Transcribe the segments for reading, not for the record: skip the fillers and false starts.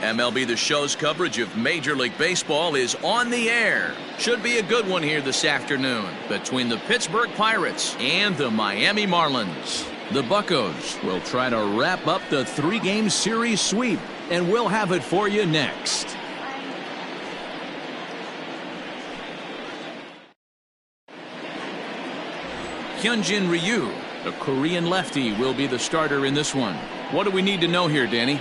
MLB The Show's coverage of Major League Baseball is on the air. Should be a good one here this afternoon between the Pittsburgh Pirates and the Miami Marlins. The Buccos will try to wrap up the 3-game series sweep, and we'll have it for you next. Hyunjin Ryu, the Korean lefty, will be the starter in this one. What do we need to know here, Danny?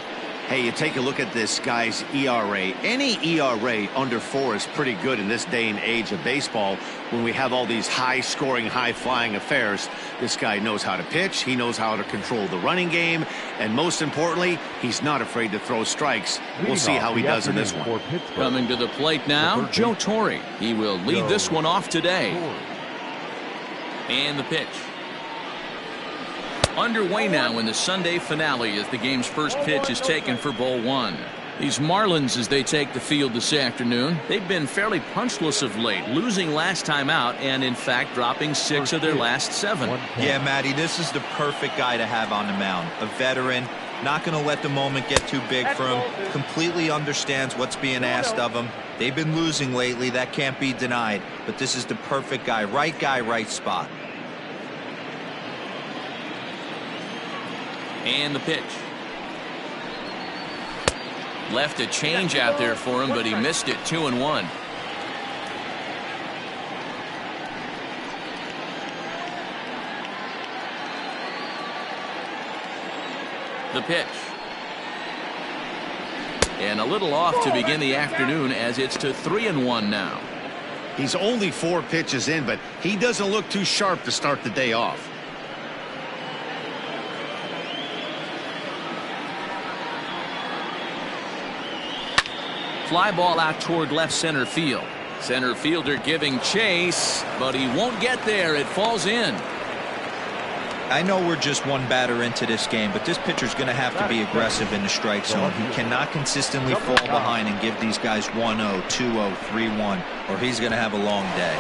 Hey, you take a look at this guy's ERA. Any ERA under 4 is pretty good in this day and age of baseball when we have all these high-scoring, high-flying affairs. This guy knows how to pitch. He knows how to control the running game. And most importantly, he's not afraid to throw strikes. We'll see how he does in this one. Coming to the plate now, Joe Torre. He will lead this one off today. And the pitch. Underway now in the Sunday finale as the game's first pitch is taken for ball 1. These Marlins, as they take the field this afternoon, they've been fairly punchless of late, losing last time out and, in fact, dropping 6 of their last 7. Yeah, Matty, this is the perfect guy to have on the mound. A veteran, not going to let the moment get too big for him, completely understands what's being asked of him. They've been losing lately, that can't be denied, but this is the perfect guy, right spot. And the pitch. Left a change out there for him, but he missed it. 2-1. The pitch. And a little off to begin the afternoon as it's to 3-1 now. He's only 4 pitches in, but he doesn't look too sharp to start the day off. Fly ball out toward left center field. Center fielder giving chase, but he won't get there. It falls in. I know we're just one batter into this game, but this pitcher's going to have to be aggressive in the strike zone. He cannot consistently fall behind and give these guys 1-0, 2-0, 3-1, or he's going to have a long day.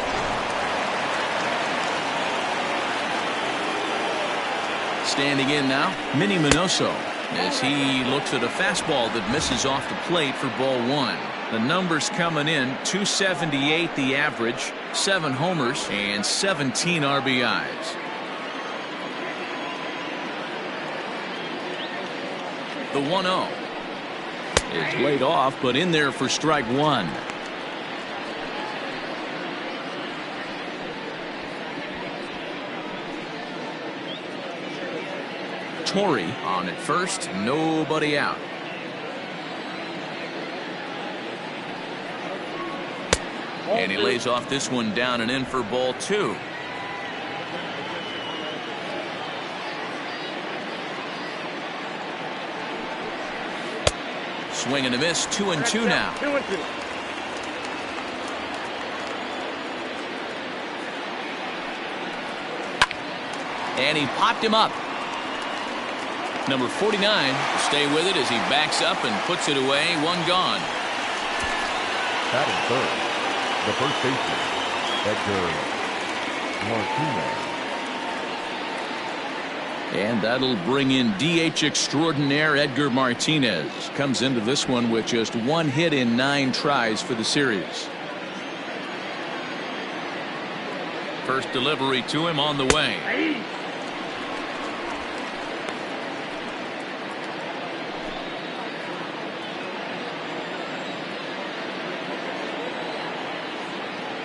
Standing in now, Minnie Minoso, as he looks at a fastball that misses off the plate for ball 1. The numbers coming in, 278 the average, 7 homers, and 17 RBIs. The 1-0 is laid off, but in there for strike 1. Torre on at first, nobody out. And he lays off this one down and in for ball 2. Swing and a miss, 2-2 now. And he popped him up. Number 49 will stay with it as he backs up and puts it away. 1 gone. Batting third, the first baseman, Edgar Martinez. And that'll bring in DH extraordinaire Edgar Martinez. Comes into this one with just 1 hit in 9 tries for the series. First delivery to him on the way.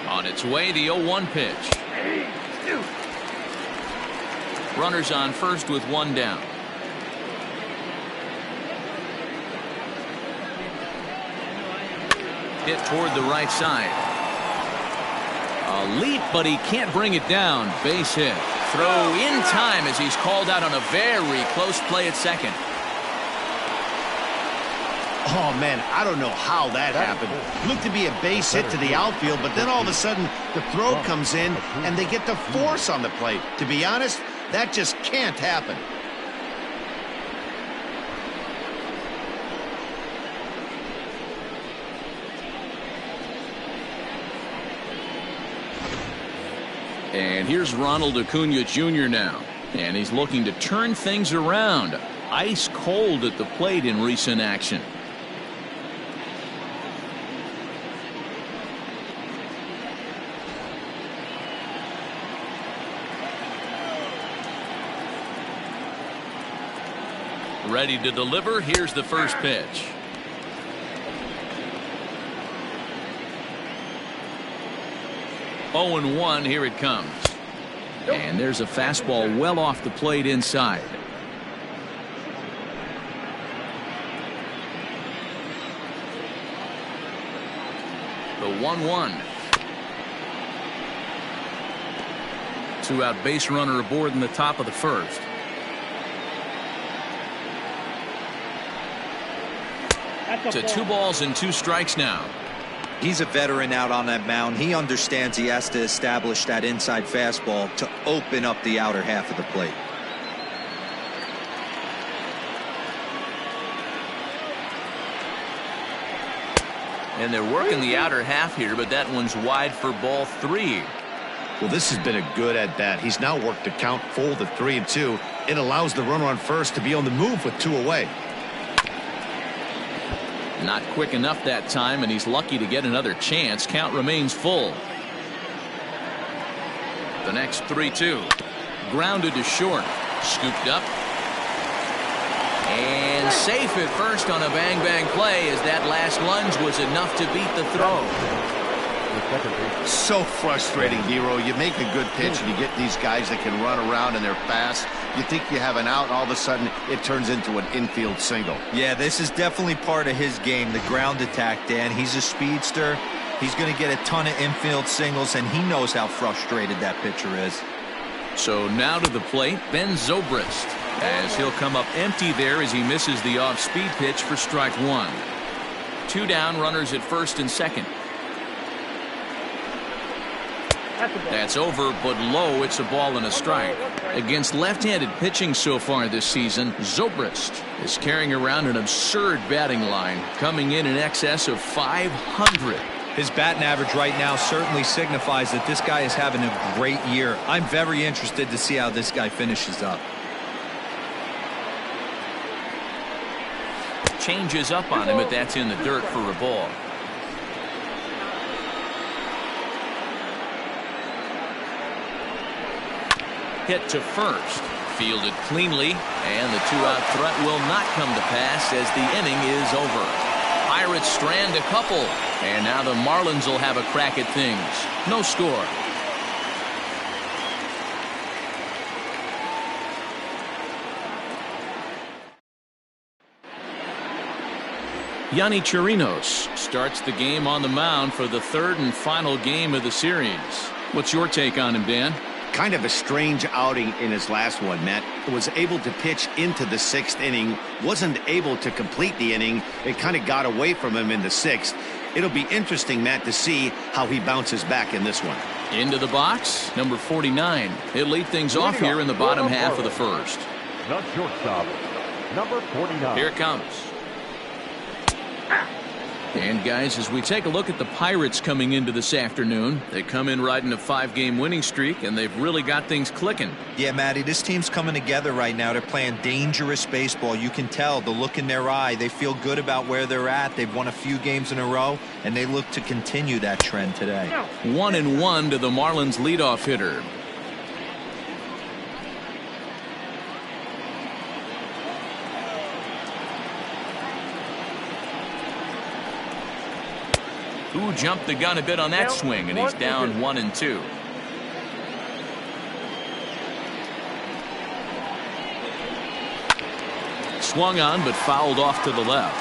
On its way, the 0-1 pitch. Runners on first with 1 down. Hit toward the right side. A leap, but he can't bring it down. Base hit. Throw in time as he's called out on a very close play at second. Oh, man, I don't know how that happened. Looked to be a base hit to the outfield, but then all of a sudden the throw comes in and they get the force on the plate. To be honest, that just can't happen. And here's Ronald Acuna Jr. now. And he's looking to turn things around. Ice cold at the plate in recent action. Ready to deliver. Here's the first pitch. Oh, 0-1. Here it comes. And there's a fastball well off the plate inside. The 1-1. Two-out base runner aboard in the top of the first. To 2 balls and 2 strikes now. He's a veteran out on that mound. He understands he has to establish that inside fastball to open up the outer half of the plate. And they're working the outer half here, but that one's wide for ball 3. Well, this has been a good at-bat. He's now worked the count full to 3-2. It allows the runner on first to be on the move with 2 away. Not quick enough that time, and he's lucky to get another chance. Count remains full. The next 3-2. Grounded to short. Scooped up. And safe at first on a bang-bang play, as that last lunge was enough to beat the throw. So frustrating, Hero. You make a good pitch and you get these guys that can run around and they're fast. You think you have an out, and all of a sudden it turns into an infield single. Yeah, this is definitely part of his game, the ground attack, Dan. He's a speedster. He's going to get a ton of infield singles, and he knows how frustrated that pitcher is. So now to the plate, Ben Zobrist, as he'll come up empty there as he misses the off-speed pitch for strike 1. 2 down, runners at first and second. That's over, but low. It's a ball and a strike. Against left-handed pitching so far this season, Zobrist is carrying around an absurd batting line, coming in excess of 500. His batting average right now certainly signifies that this guy is having a great year. I'm very interested to see how this guy finishes up. Changes up on him, but that's in the dirt for a ball. Hit to first, fielded cleanly, and the 2-out threat will not come to pass as the inning is over. Pirates strand a couple, and now the Marlins will have a crack at things. No score. Yonny Chirinos starts the game on the mound for the 3rd and final game of the series. What's your take on him, Dan? Kind of a strange outing in his last one, Matt. Was able to pitch into the 6th inning, wasn't able to complete the inning. It kind of got away from him in the 6th. It'll be interesting, Matt, to see how he bounces back in this one. Into the box, number 49. He'll lead things off here in the bottom half of the first. The shortstop, number 49. Here it comes. And guys, as we take a look at the Pirates coming into this afternoon, they come in riding a 5-game winning streak, and they've really got things clicking. Yeah, Matty, this team's coming together right now. They're playing dangerous baseball. You can tell the look in their eye. They feel good about where they're at. They've won a few games in a row, and they look to continue that trend today. 1-1 to the Marlins leadoff hitter. Who jumped the gun a bit on that swing, and he's down 1-2. Swung on, but fouled off to the left.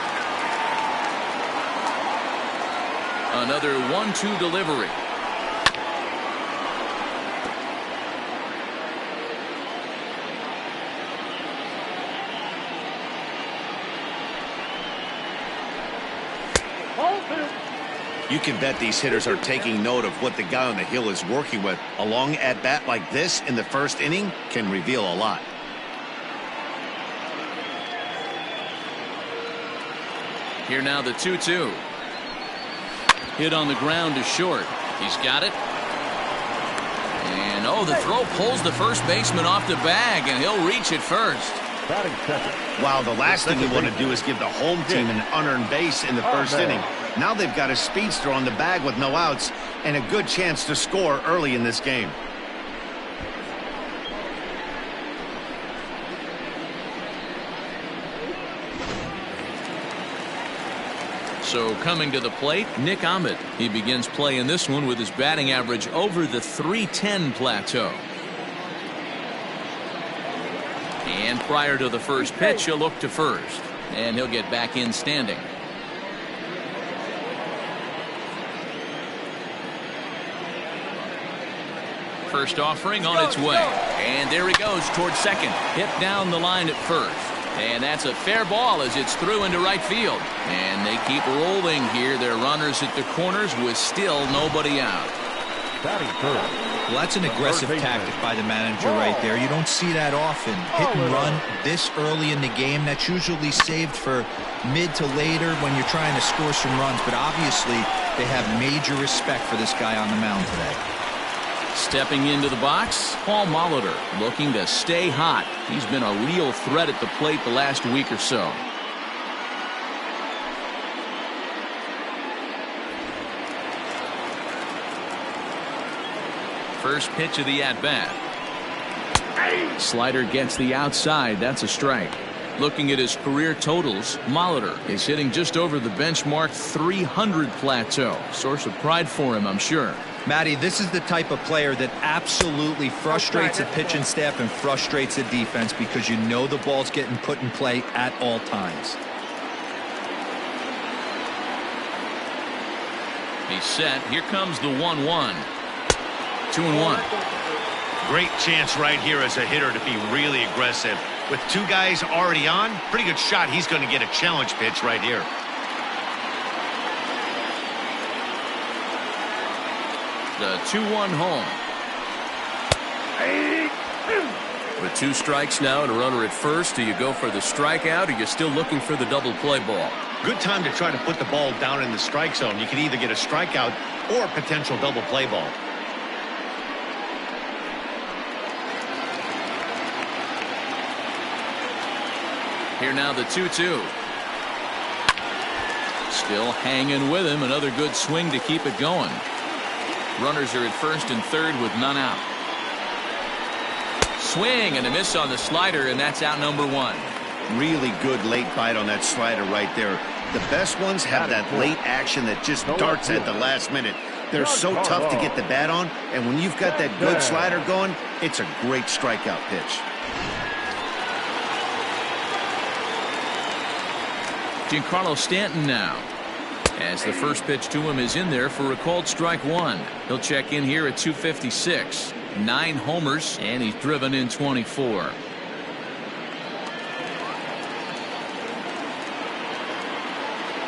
Another 1-2 delivery. You can bet these hitters are taking note of what the guy on the hill is working with. A long at-bat like this in the 1st inning can reveal a lot. Here now the 2-2. Hit on the ground to short. He's got it. And the throw pulls the first baseman off the bag, and he'll reach it first. Batting second. Wow, the last thing you want to do is give the home team an unearned base in the 1st inning. Now they've got a speedster on the bag with no outs and a good chance to score early in this game. So coming to the plate, Nick Ahmed. He begins play in this one with his batting average over the .310 plateau. And prior to the first pitch, he'll look to first. And he'll get back in standing. First offering on its way. And there he goes towards second. Hit down the line at first. And that's a fair ball as it's through into right field. And they keep rolling here. Their runners at the corners with still nobody out. Batting third. Well, that's an aggressive tactic by the manager right there. You don't see that often. Hit and run this early in the game. That's usually saved for mid to later when you're trying to score some runs. But obviously, they have major respect for this guy on the mound today. Stepping into the box, Paul Molitor looking to stay hot. He's been a real threat at the plate the last week or so. First pitch of the at-bat. Slider gets the outside. That's a strike. Looking at his career totals, Molitor is hitting just over the benchmark 300 plateau. Source of pride for him, I'm sure. Matty, this is the type of player that absolutely frustrates the pitching staff and frustrates the defense because you know the ball's getting put in play at all times. He's set. Here comes the 1-1. 2-1. Great chance right here as a hitter to be really aggressive. With two guys already on, pretty good shot. He's going to get a challenge pitch right here. The 2-1 home. With two strikes now and a runner at first, do you go for the strikeout or you're still looking for the double play ball? Good time to try to put the ball down in the strike zone. You can either get a strikeout or a potential double play ball. Here now the 2-2. Still hanging with him. Another good swing to keep it going. Runners are at first and third with none out. Swing and a miss on the slider, and that's out number one. Really good late bite on that slider right there. The best ones have that late action that just darts at the last minute. They're so tough to get the bat on, and when you've got that good slider going, it's a great strikeout pitch. Giancarlo Stanton now, as the first pitch to him is in there for a called strike one. He'll check in here at 256. 9 homers, and he's driven in 24.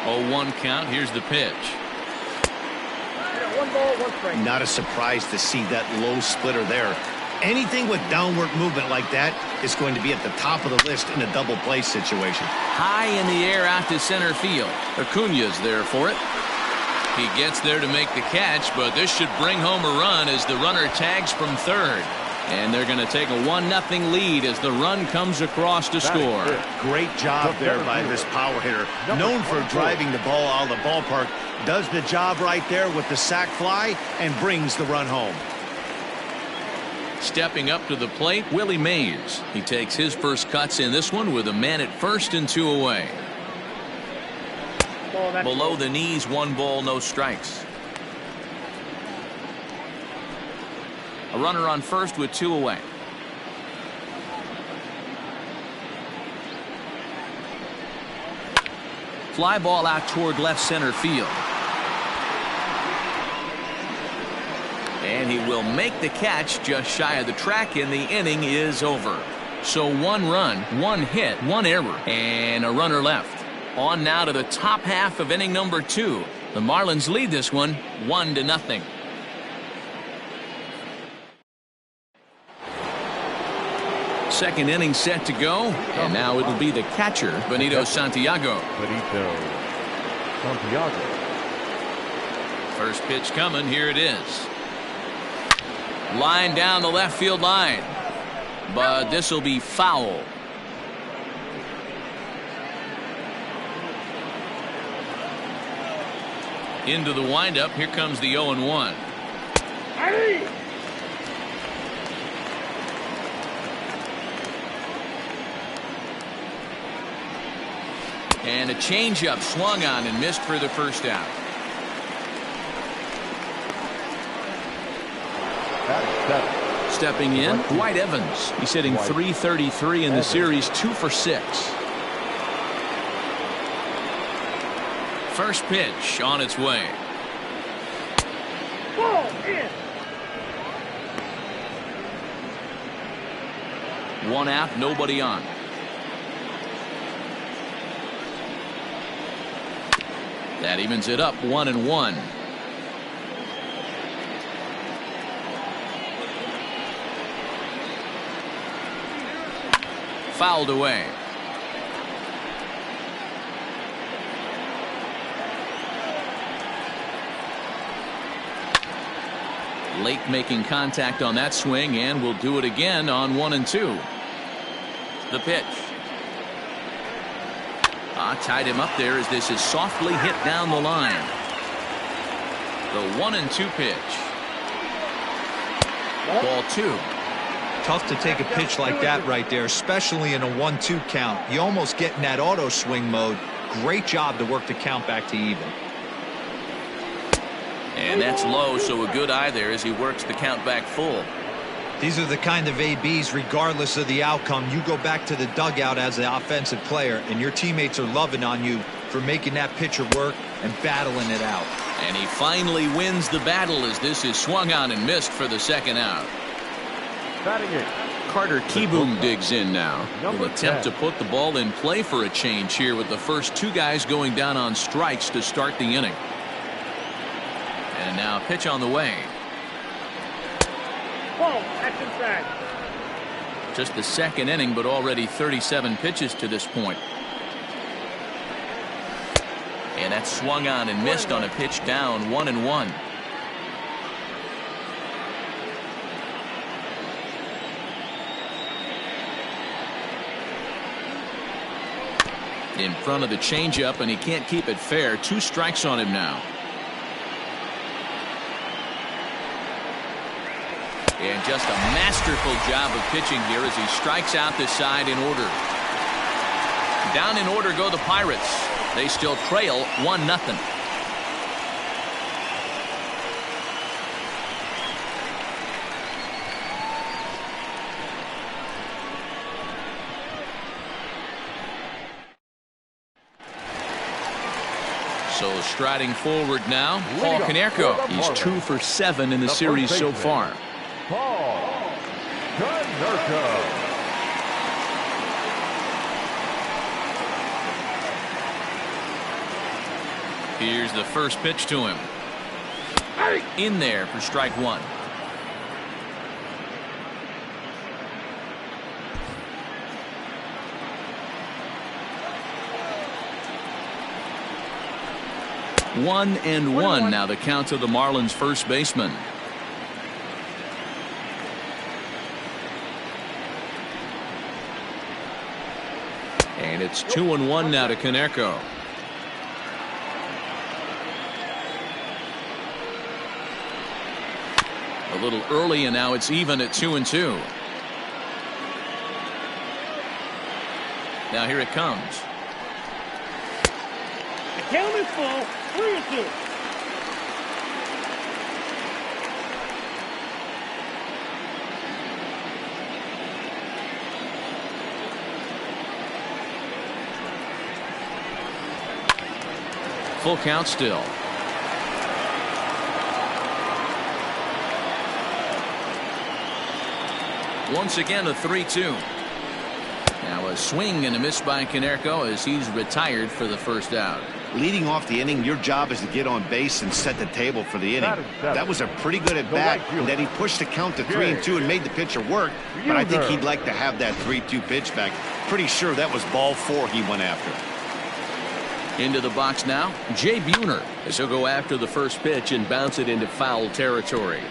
Oh, 1 count. Here's the pitch. 1 ball, 1 strike. Not a surprise to see that low splitter there. Anything with downward movement like that is going to be at the top of the list in a double play situation. High in the air out to center field. Acuña's there for it. He gets there to make the catch, but this should bring home a run as the runner tags from third. And they're going to take a 1-0 lead as the run comes across to score. Great job there by this power hitter. Known for driving the ball out of the ballpark. Does the job right there with the sac fly and brings the run home. Stepping up to the plate, Willie Mays. He takes his first cuts in this one with a man at first and 2 away. Below the knees, 1 ball, no strikes. A runner on first with 2 away. Fly ball out toward left center field. And he will make the catch just shy of the track, and the inning is over. So 1 run, 1 hit, 1 error, and a runner left. On now to the top half of inning number 2. The Marlins lead this one 1-0. Second inning set to go, and now it'll be the catcher, Benito Santiago. First pitch coming, here it is. Line down the left field line, but this will be foul. Into the windup, here comes the 0-1. And a changeup swung on and missed for the first out. Stepping in, Dwight Evans. He's hitting .333 in the series, 2 for 6. First pitch on its way. Ball in. 1 out, nobody on. That evens it up, 1-1. Fouled away. Lake making contact on that swing, and will do it again on 1-2. The pitch. Tied him up there as this is softly hit down the line. The 1-2 pitch. Ball 2. Tough to take a pitch like that right there, especially in a 1-2 count. You almost get in that auto swing mode. Great job to work the count back to even. And that's low, so a good eye there as he works the count back full. These are the kind of ABs, regardless of the outcome, you go back to the dugout as an offensive player, and your teammates are loving on you for making that pitcher work and battling it out. And he finally wins the battle as this is swung on and missed for the second out. Batting it. Carter Kieboom digs in now. Number Will attempt 10. to put the ball in play for a change here with the first 2 guys going down on strikes to start the inning. And now a pitch on the way. Ball, action tag. Just the second inning, but already 37 pitches to this point. And that swung on and missed on a pitch down, 1-1. In front of the changeup, and he can't keep it fair. 2 strikes on him now. And just a masterful job of pitching here as he strikes out the side in order. Down in order go the Pirates. They still trail 1-0. So striding forward now, Paul Konerko. He's 2 for 7 in the series so far. Paul Konerko. Here's the first pitch to him. In there for strike 1. One and one now the count to the Marlins first baseman. And it's 2-1 now to Konerko. A little early, and now it's even at 2-2. Now here it comes. The count is full, 3-2. Full count still. Once again a 3-2. Now a swing and a miss by Konerko as he's retired for the first out. Leading off the inning, your job is to get on base and set the table for the inning. That was a pretty good at bat, and then he pushed the count to 3-2 and made the pitcher work. But I think he'd like to have that 3-2 pitch back. Pretty sure that was ball 4 he went after. Into the box now, Jay Buhner, as he'll go after the first pitch and bounce it into foul territory.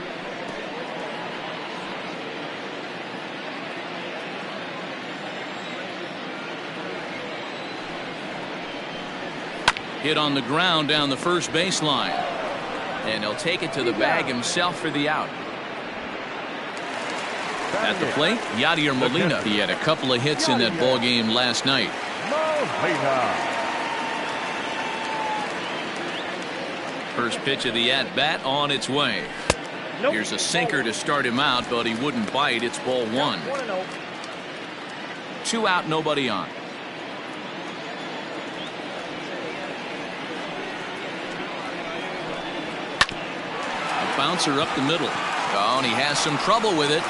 Hit on the ground down the first baseline. And he'll take it to the bag himself for the out. At the plate, Yadier Molina. He had a couple of hits in that ball game last night. Molina. First pitch of the at-bat on its way. Nope. Here's a sinker to start him out, but he wouldn't bite. It's ball one. 1-0. 2 out, nobody on. A bouncer up the middle. Oh, and he has some trouble with it.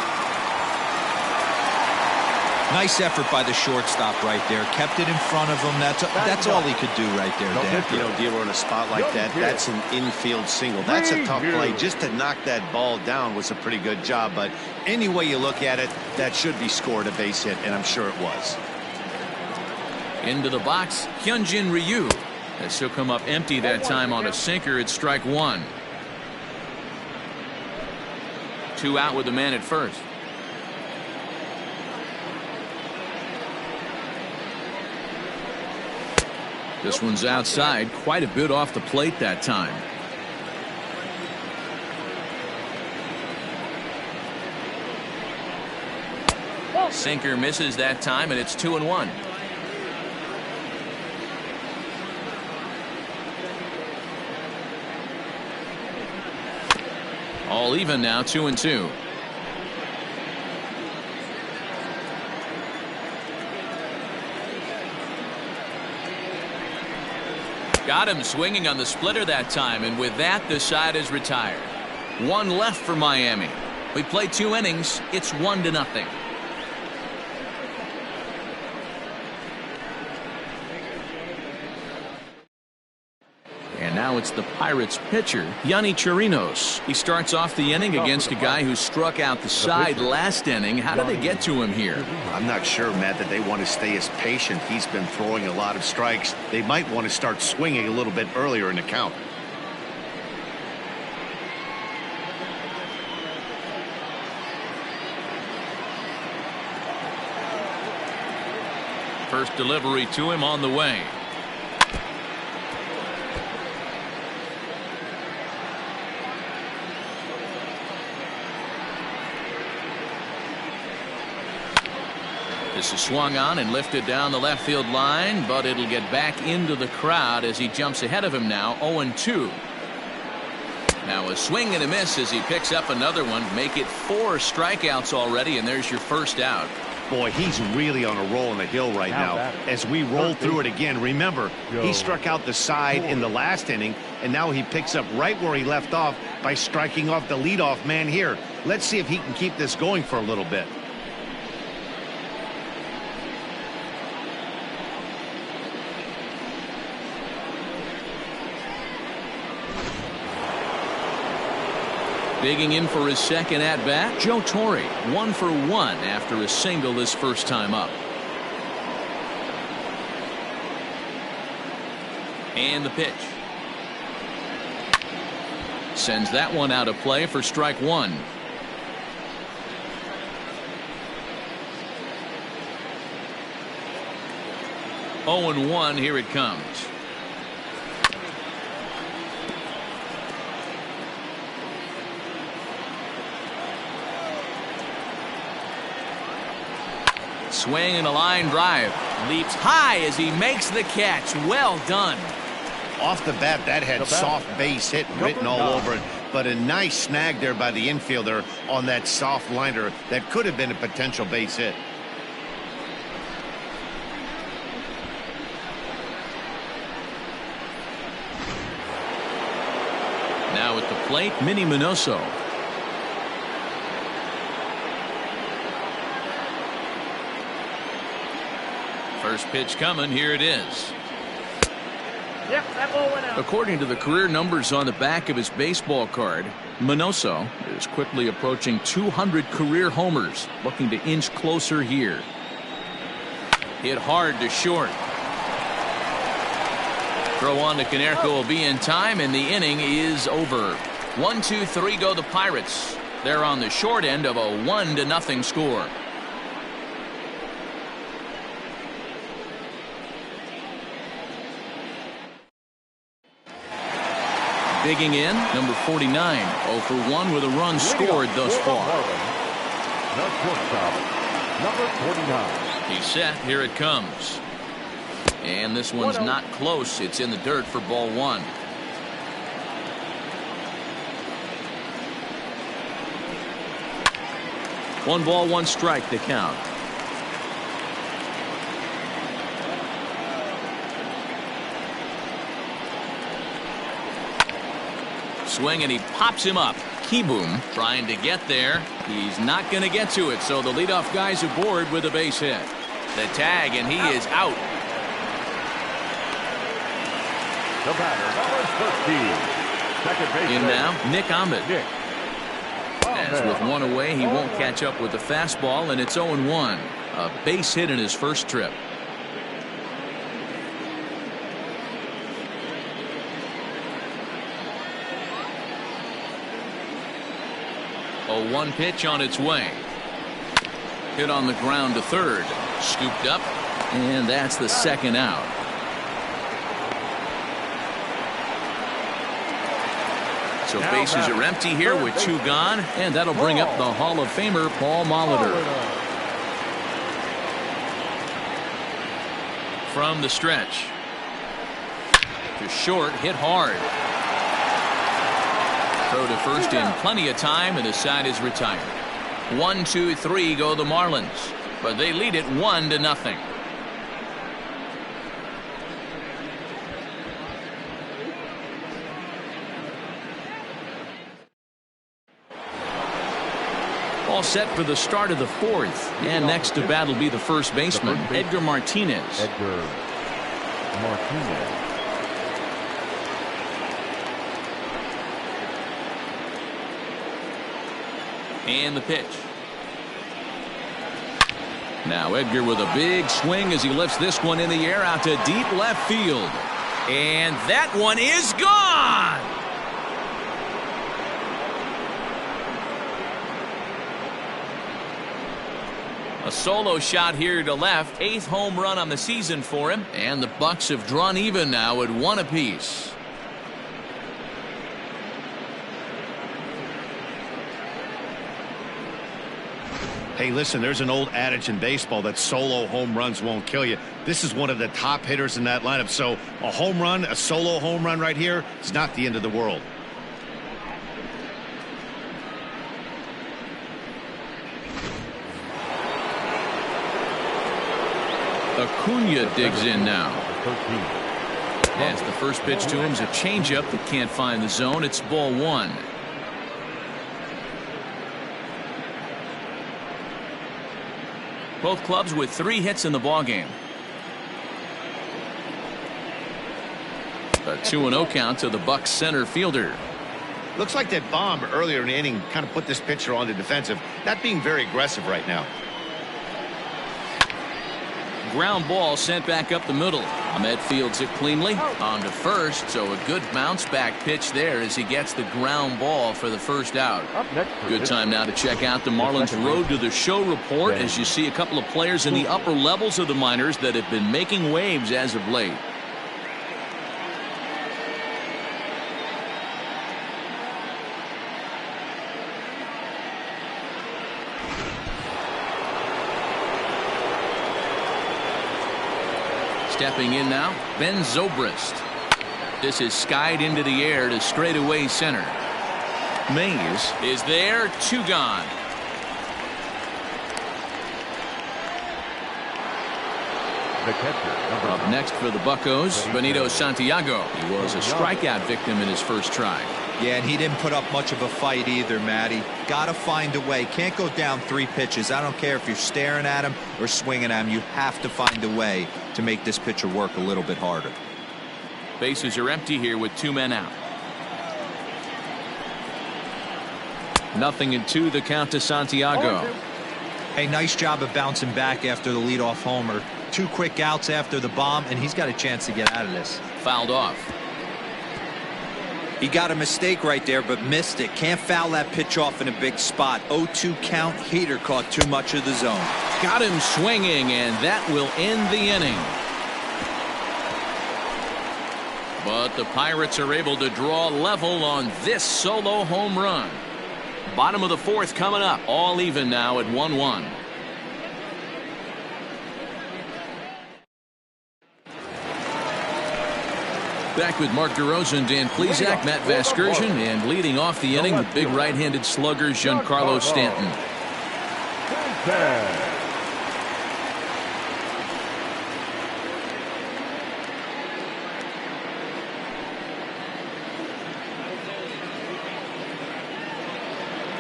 Nice effort by the shortstop right there. Kept it in front of him. That's all he could do right there, Dan. You know, dealer in a spot like that, that's an infield single. That's a tough play. Just to knock that ball down was a pretty good job. But any way you look at it, that should be scored a base hit, and I'm sure it was. Into the box, Hyunjin Ryu. As he'll come up empty that time on a sinker. It's strike one. 2 out with the man at first. This one's outside, quite a bit off the plate that time. Sinker misses that time, and it's 2-1. All even now, 2-2. Got him swinging on the splitter that time, and with that, the side is retired. 1 left for Miami. We played 2 innings. It's 1-0. And now it's the Pirates pitcher, Yonny Chirinos. He starts off the inning against a guy who struck out the side last inning. How did they get to him here? I'm not sure, Matt, that they want to stay as patient. He's been throwing a lot of strikes. They might want to start swinging a little bit earlier in the count. First delivery to him on the way. This is swung on and lifted down the left field line, but it'll get back into the crowd as he jumps ahead of him now. 0-2. Now a swing and a miss as he picks up another one. Make it 4 strikeouts already, and there's your first out. Boy, he's really on a roll on the hill right now. As we roll through it again, remember, he struck out the side in the last inning, and now he picks up right where he left off by striking off the leadoff man here. Let's see if he can keep this going for a little bit. Digging in for his second at-bat, Joe Torre, 1 for 1 after a single his first time up. And the pitch. Sends that one out of play for strike 1. Oh and 1, here it comes. Swing and a line drive. Leaps high as he makes the catch. Well done. Off the bat, that had soft base hit written all over it, but a nice snag there by the infielder on that soft liner that could have been a potential base hit. Now at the plate, Minnie Minoso. First pitch coming. Here it is. Yep, that ball went out. According to the career numbers on the back of his baseball card, Minoso is quickly approaching 200 career homers, looking to inch closer here. Hit hard to short. Throw on to Konerko will be in time, and the inning is over. 1-2-3 go the Pirates. They're on the short end of a 1-0 score. Digging in, number 49, 0 for 1 with a run scored thus far. The shortstop, number 49. He's set. Here it comes. And this one's not close. It's in the dirt for ball 1. 1 ball, 1 strike to count. Swing, and he pops him up. Kieboom trying to get there. He's not going to get to it, so the leadoff guy's aboard with a base hit. The tag, and he is out. The batter, number 13. Second base. In now, Nick Ahmed. As with 1 away, he won't catch up with the fastball, and it's 0-1. A base hit in his first trip. A 1 pitch on its way. Hit on the ground to third. Scooped up, and that's the second out. So bases are empty here with 2 gone, and that'll bring up the Hall of Famer Paul Molitor. From the stretch. To short, hit hard. Throw to first in plenty of time, and the side is retired. 1, 2, 3 go the Marlins, but they lead it 1-0. All set for the start of the 4th, and next to bat will be the first baseman, Edgar Martinez. Edgar Martinez. And the pitch. Now Edgar with a big swing as he lifts this one in the air out to deep left field. And that one is gone. A solo shot here to left. 8th home run on the season for him. And the Bucks have drawn even now at 1 apiece. Hey, listen, there's an old adage in baseball that solo home runs won't kill you. This is one of the top hitters in that lineup. So a home run, a solo home run right here, it's not the end of the world. Acuna digs in now. Yes, the first pitch to him is a changeup that can't find the zone. It's ball 1. Both clubs with 3 hits in the ballgame. A 2-0 count to the Bucks center fielder. Looks like that bomb earlier in the inning kind of put this pitcher on the defensive. Not being very aggressive right now. Ground ball sent back up the middle. Ahmed fields it cleanly on to first, so a good bounce back pitch there as he gets the ground ball for the first out. Good time now to check out the Marlins Road to the Show report as you see a couple of players in the upper levels of the minors that have been making waves as of late. Stepping in now, Ben Zobrist. This is skied into the air to straightaway center. Mays is there, 2 gone. The catcher, Up next for the Buccos, Benito Santiago. He was a strikeout victim in his first try. Yeah, and he didn't put up much of a fight either, Matty. Gotta find a way. Can't go down 3 pitches. I don't care if you're staring at him or swinging at him. You have to find a way to make this pitcher work a little bit harder. Bases are empty here with 2 men out. 0-2 the count to Santiago. Hey, nice job of bouncing back after the leadoff homer. 2 quick outs after the bomb, and he's got a chance to get out of this. Fouled off. He got a mistake right there, but missed it. Can't foul that pitch off in a big spot. 0-2 count. Heater caught too much of the zone. Got him swinging, and that will end the inning. But the Pirates are able to draw level on this solo home run. Bottom of the 4th coming up. All even now at 1-1. Back with Mark DeRosa and Dan Plesac, Matt Vasgersian, and leading off the inning, the big right-handed slugger Giancarlo Stanton. Sanchez.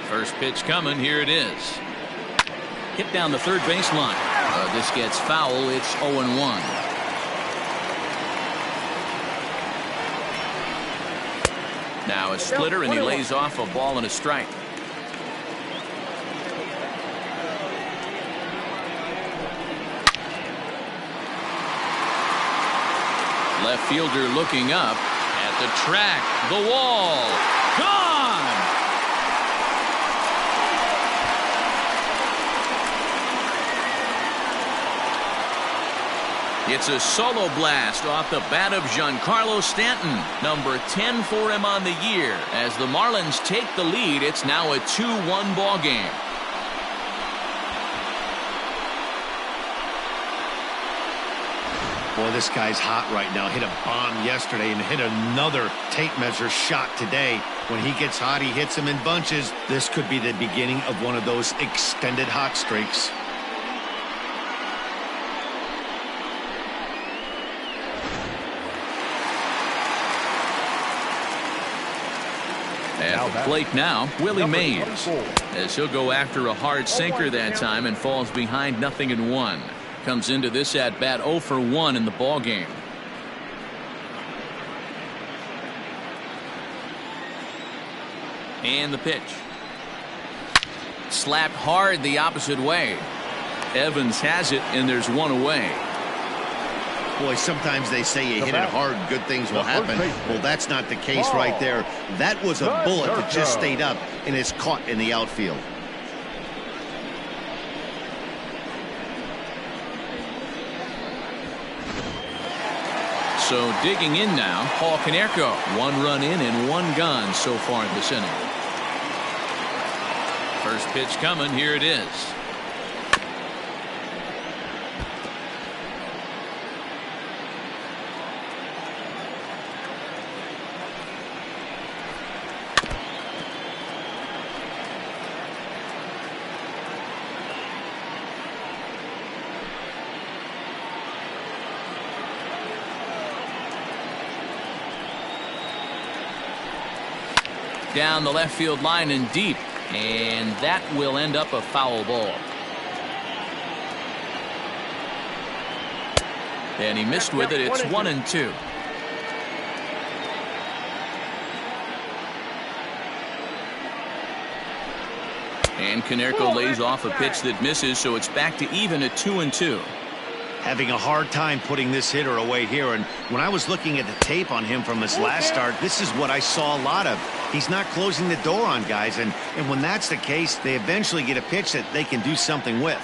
First pitch coming. Here it is. Hit down the third baseline. This gets foul. It's 0-1. Now a splitter, and he lays off a ball and a strike. Left fielder looking up at the track. The wall. Gone! It's a solo blast off the bat of Giancarlo Stanton. Number 10 for him on the year. As the Marlins take the lead, it's now a 2-1 ball game. Boy, this guy's hot right now. Hit a bomb yesterday and hit another tape measure shot today. When he gets hot, he hits them in bunches. This could be the beginning of one of those extended hot streaks. At the plate now, Willie Mays, as he'll go after a hard sinker that time and falls behind 0-1. Comes into this at bat 0 for 1 in the ball game. And the pitch. Slapped hard the opposite way. Evans has it, and there's one away. Boy, sometimes they say you hit it hard, good things will happen. Well, that's not the case right there. That was a bullet that just stayed up and is caught in the outfield. So digging in now, Paul Konerko. 1 run in and 1 gone so far in this inning. First pitch coming. Here it is. Down the left field line and deep, and that will end up a foul ball. And he missed with it. It's 1-2. And Konerko lays off a pitch that misses, so it's back to even at 2-2. Having a hard time putting this hitter away here, and when I was looking at the tape on him from his last start, this is what I saw a lot of. He's not closing the door on guys, and when that's the case, they eventually get a pitch that they can do something with.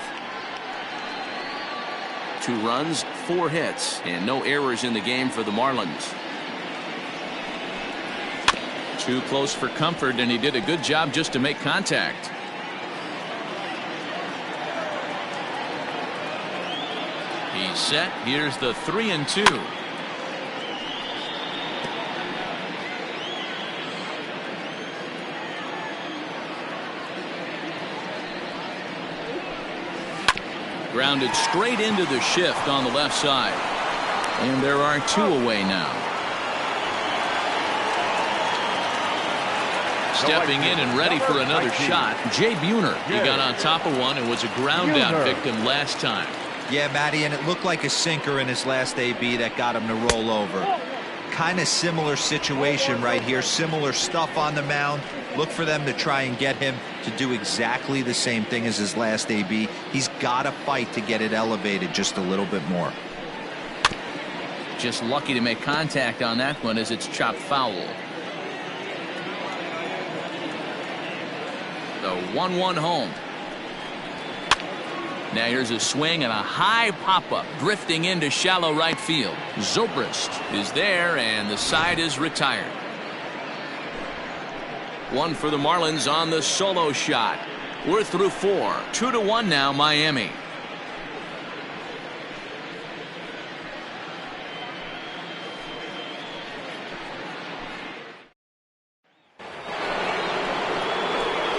2 runs, 4 hits, and no errors in the game for the Marlins. Too close for comfort, and he did a good job just to make contact. He's set. Here's the 3-2. Grounded straight into the shift on the left side. And there are 2 away now. Stepping in and ready for another shot, Jay Buhner. He got on top of one and was a ground out victim last time. Yeah, Matty, and it looked like a sinker in his last AB that got him to roll over. Kind of similar situation right here. Similar stuff on the mound. Look for them to try and get him to do exactly the same thing as his last AB. He's got to fight to get it elevated just a little bit more. Just lucky to make contact on that one as it's chopped foul. The 1-1 home. Now here's a swing and a high pop-up drifting into shallow right field. Zobrist is there, and the side is retired. 1 for the Marlins on the solo shot. We're through 4. 2-1 now, Miami.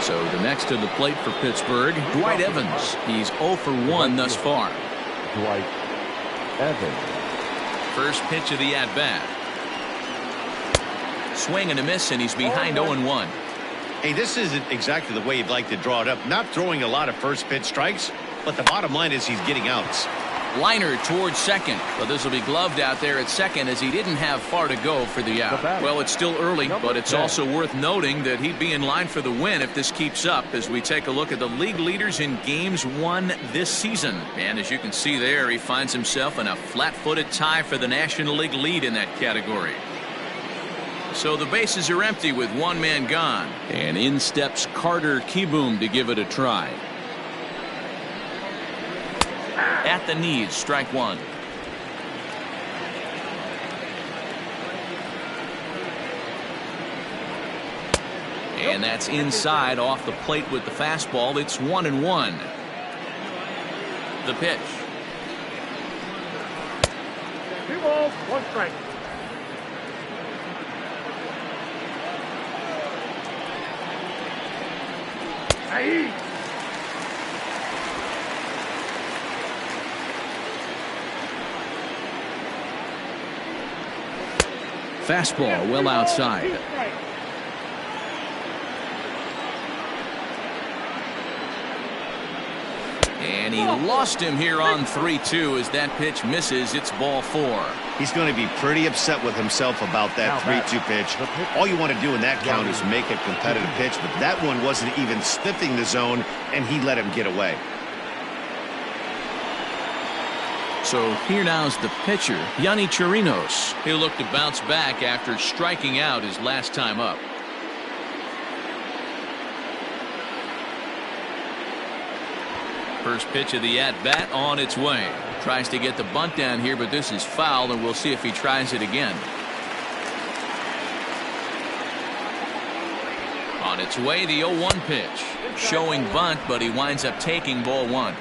So the next to the plate for Pittsburgh, Dwight Evans. He's 0 for 1 thus far. Dwight Evans. First pitch of the at-bat. Swing and a miss, and he's behind 0-1. Hey, this isn't exactly the way you'd like to draw it up. Not throwing a lot of first pitch strikes, but the bottom line is he's getting outs. Liner towards second, but this will be gloved out there at second as he didn't have far to go for the out. Well, it's still early, but it's also worth noting that he'd be in line for the win if this keeps up as we take a look at the league leaders in games won this season. And as you can see there, he finds himself in a flat-footed tie for the National League lead in that category. So the bases are empty with one man gone. And in steps Carter Kieboom to give it a try. At the knees, strike one. And that's inside off the plate with the fastball. It's 1-1. The pitch. 2 balls, 1 strike. Hey. Fastball well outside. And he lost him here on 3-2 as that pitch misses. It's ball 4. He's going to be pretty upset with himself about that 3-2 pitch. All you want to do in that count is make a competitive pitch, but that one wasn't even sniffing the zone, and he let him get away. So here now's the pitcher, Yonny Chirinos. He'll look to bounce back after striking out his last time up. First pitch of the at-bat on its way. Tries to get the bunt down here, but this is foul, and we'll see if he tries it again. On its way, the 0-1 pitch. Showing bunt, but he winds up taking ball 1.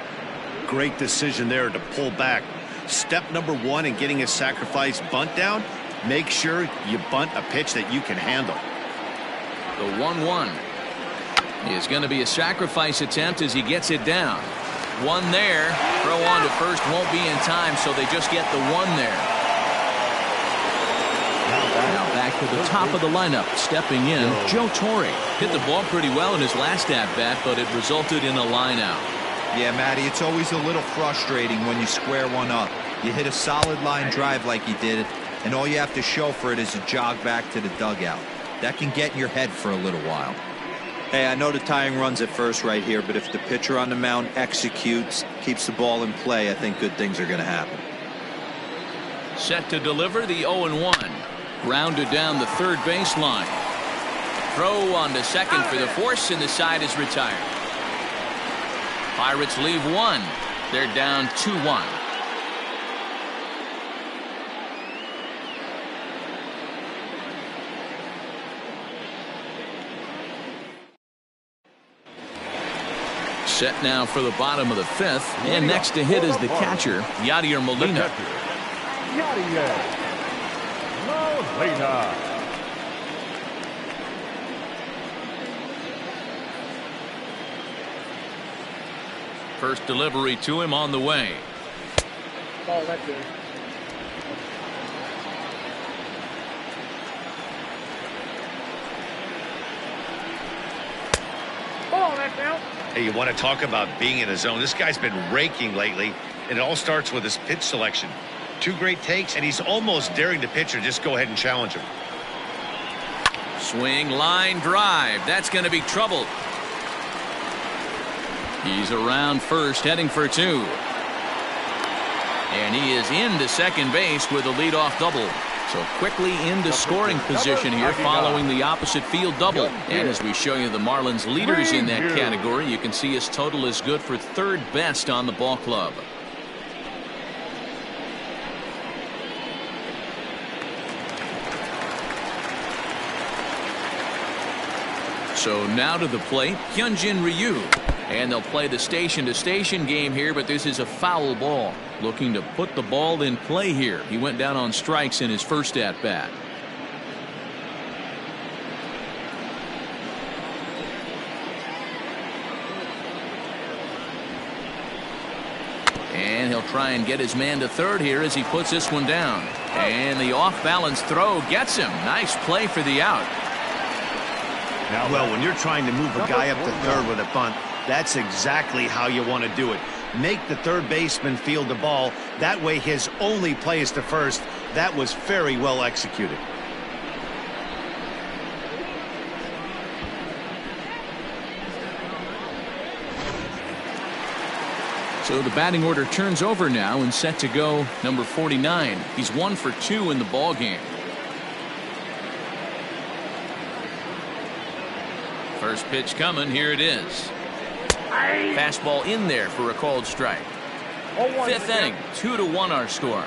Great decision there to pull back. Step number 1 in getting a sacrifice bunt down, make sure you bunt a pitch that you can handle. The 1-1 is going to be a sacrifice attempt as he gets it down. One there. Throw on to first won't be in time, so they just get the 1 there. Now back to the top of the lineup. Stepping in, Joe Torre. Hit the ball pretty well in his last at-bat, but it resulted in a line out. Yeah, Matty, it's always a little frustrating when you square one up. You hit a solid line drive like he did, and all you have to show for it is a jog back to the dugout. That can get in your head for a little while. Hey, I know the tying runs at first right here, but if the pitcher on the mound executes, keeps the ball in play, I think good things are going to happen. Set to deliver the 0-1. Grounded down the third baseline. Throw on to second for the force, and the side is retired. Pirates leave 1. They're down 2-1. Set now for the bottom of the 5th, and next to hit is the catcher, Yadier Molina. Yadier Molina. First delivery to him on the way. Ball left in. Ball left out. Hey, you want to talk about being in the zone? This guy's been raking lately, and it all starts with his pitch selection. 2 great takes, and he's almost daring the pitcher just go ahead and challenge him. Swing, line drive. That's going to be trouble. He's around first, heading for 2. And he is into second base with a leadoff double. So quickly into scoring position here following the opposite field double. And as we show you the Marlins leaders in that category, you can see his total is good for 3rd best on the ball club. So now to the plate, Hyunjin Ryu. And they'll play the station-to-station game here, but this is a foul ball. Looking to put the ball in play here. He went down on strikes in his first at-bat. And he'll try and get his man to third here as he puts this one down. And the off-balance throw gets him. Nice play for the out. Well, when you're trying to move a guy up to third with a bunt, that's exactly how you want to do it. Make the third baseman field the ball. That way his only play is to first. That was very well executed. So the batting order turns over now and set to go number 49. He's 1 for 2 in the ball game. First pitch coming. Here it is. Fastball in there for a called strike. Fifth inning, 2-1 our score.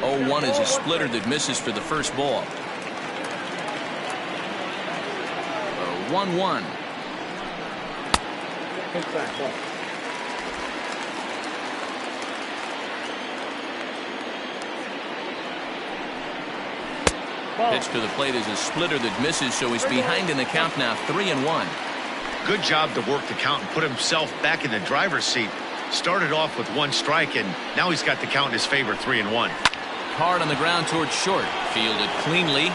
0-1 is a splitter that misses for the first ball. 1-1. Pitch to the plate is a splitter that misses, so he's behind in the count now, 3-1. Good job to work the count and put himself back in the driver's seat. Started off with 1 strike, and now he's got the count in his favor, 3-1. Hard on the ground towards short. Fielded cleanly.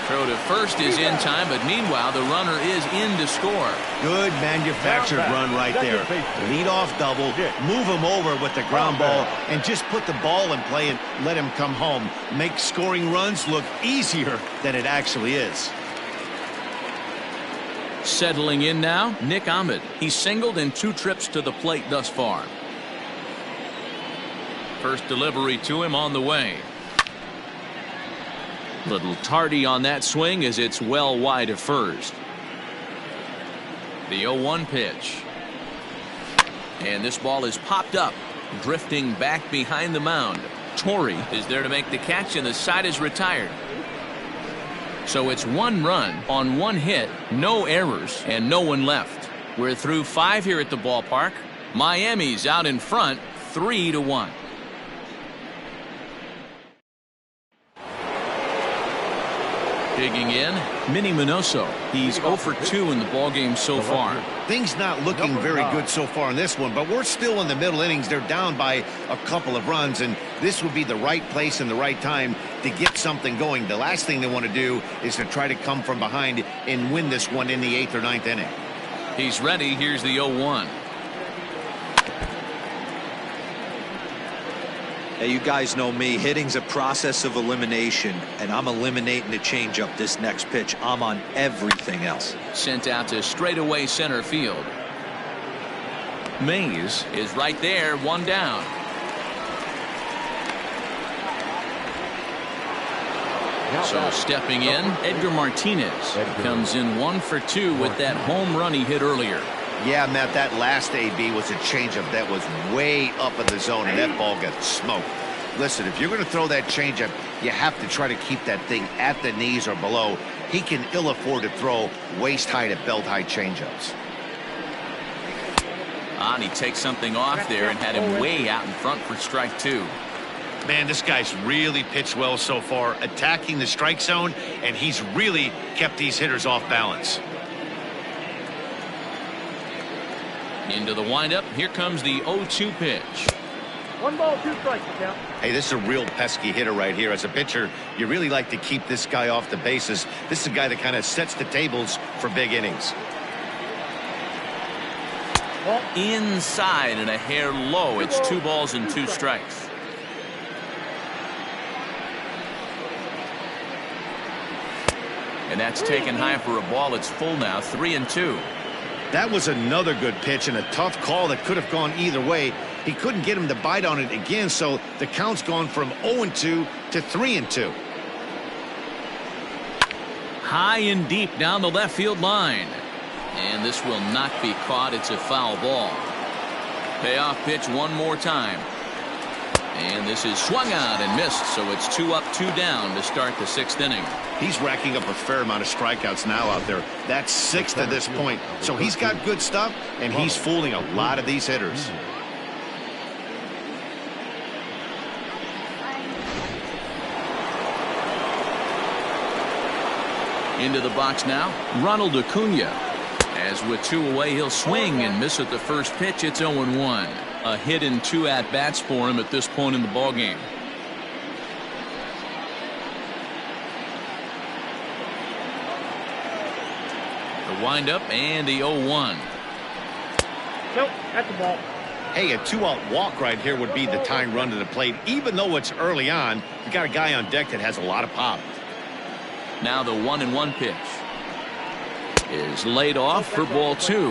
Throw to first is in time, but meanwhile the runner is in to score. Good manufactured run right there. Lead off double, move him over with the ground ball, and just put the ball in play and let him come home. Make scoring runs look easier than it actually is. Settling in now, Nick Ahmed. He's singled in 2 trips to the plate thus far. First delivery to him on the way. Little tardy on that swing as it's well wide of first. The 0-1 pitch. And this ball is popped up, drifting back behind the mound. Torrey is there to make the catch, and the side is retired. So it's 1 run on 1 hit, no errors, and no one left. We're through 5 here at the ballpark. Miami's out in front, 3-1. Digging in, Minnie Minoso. He's 0 for 2 in the ballgame so far. Things not looking very good so far in this one, but we're still in the middle innings. They're down by a couple of runs, and this would be the right place and the right time to get something going. The last thing they want to do is to try to come from behind and win this one in the 8th or 9th inning. He's ready. Here's the 0-1. Hey, you guys know me. Hitting's a process of elimination, and I'm eliminating the changeup this next pitch. I'm on everything else. Sent out to straightaway center field. Mays is right there, 1 down. So stepping in, Edgar Martinez comes in 1 for 2 with that home run he hit earlier. Yeah, Matt, that last AB was a changeup that was way up in the zone, and that ball got smoked. Listen, if you're going to throw that changeup, you have to try to keep that thing at the knees or below. He can ill afford to throw waist-high to belt-high changeups. And he takes something off there and had him way out in front for strike 2. Man, this guy's really pitched well so far, attacking the strike zone, and he's really kept these hitters off balance. Into the windup. Here comes the 0-2 pitch. 1 ball, 2 strikes, count. Hey, this is a real pesky hitter right here. As a pitcher, you really like to keep this guy off the bases. This is a guy that kind of sets the tables for big innings. Inside and a hair low. It's 2 balls and 2 strikes. And that's taken high for a ball. It's full now, 3-2. That was another good pitch and a tough call that could have gone either way. He couldn't get him to bite on it again, so the count's gone from 0-2 to 3-2. High and deep down the left field line. And this will not be caught. It's a foul ball. Payoff pitch one more time. And this is swung out and missed, so it's 2 up, 2 down to start the 6th inning. He's racking up a fair amount of strikeouts now out there. That's 6 to this point. So he's got good stuff, and he's fooling a lot of these hitters. Into the box now, Ronald Acuna. As with 2 away, he'll swing and miss at the first pitch. It's 0-1. A hit in 2 at-bats for him at this point in the ballgame. The windup and the 0-1. Nope, that's a ball. Hey, a 2-out walk right here would be the tying run to the plate. Even though it's early on, you got a guy on deck that has a lot of pop. Now the 1-1 pitch is laid off for ball 2.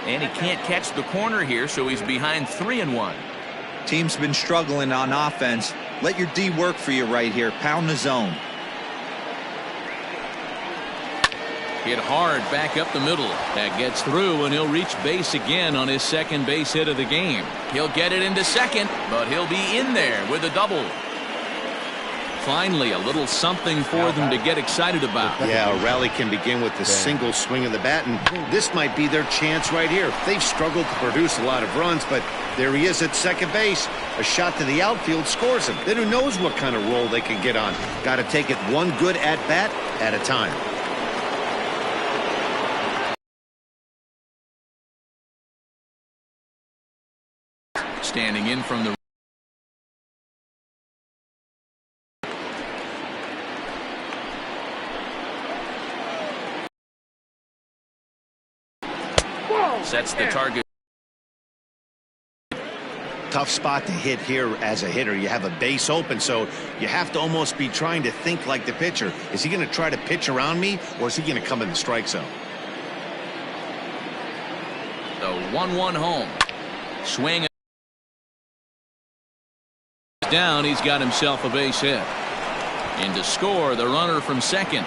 And he can't catch the corner here, so he's behind 3-1. Team's been struggling on offense. Let your D work for you right here. Pound the zone. Hit hard back up the middle. That gets through, and he'll reach base again on his second base hit of the game. He'll get it into second, but he'll be in there with a double. Finally, a little something for them to get excited about. Yeah, a rally can begin with a single swing of the bat, and this might be their chance right here. They've struggled to produce a lot of runs, but there he is at second base. A shot to the outfield scores him. Then who knows what kind of roll they can get on. Got to take it one good at-bat at a time. Standing in from the sets the target. Tough spot to hit here as a hitter. You have a base open, so you have to almost be trying to think like the pitcher. Is he going to try to pitch around me, or is he going to come in the strike zone? The 1-1 home. Swing down. He's got himself a base hit. And to score, the runner from second.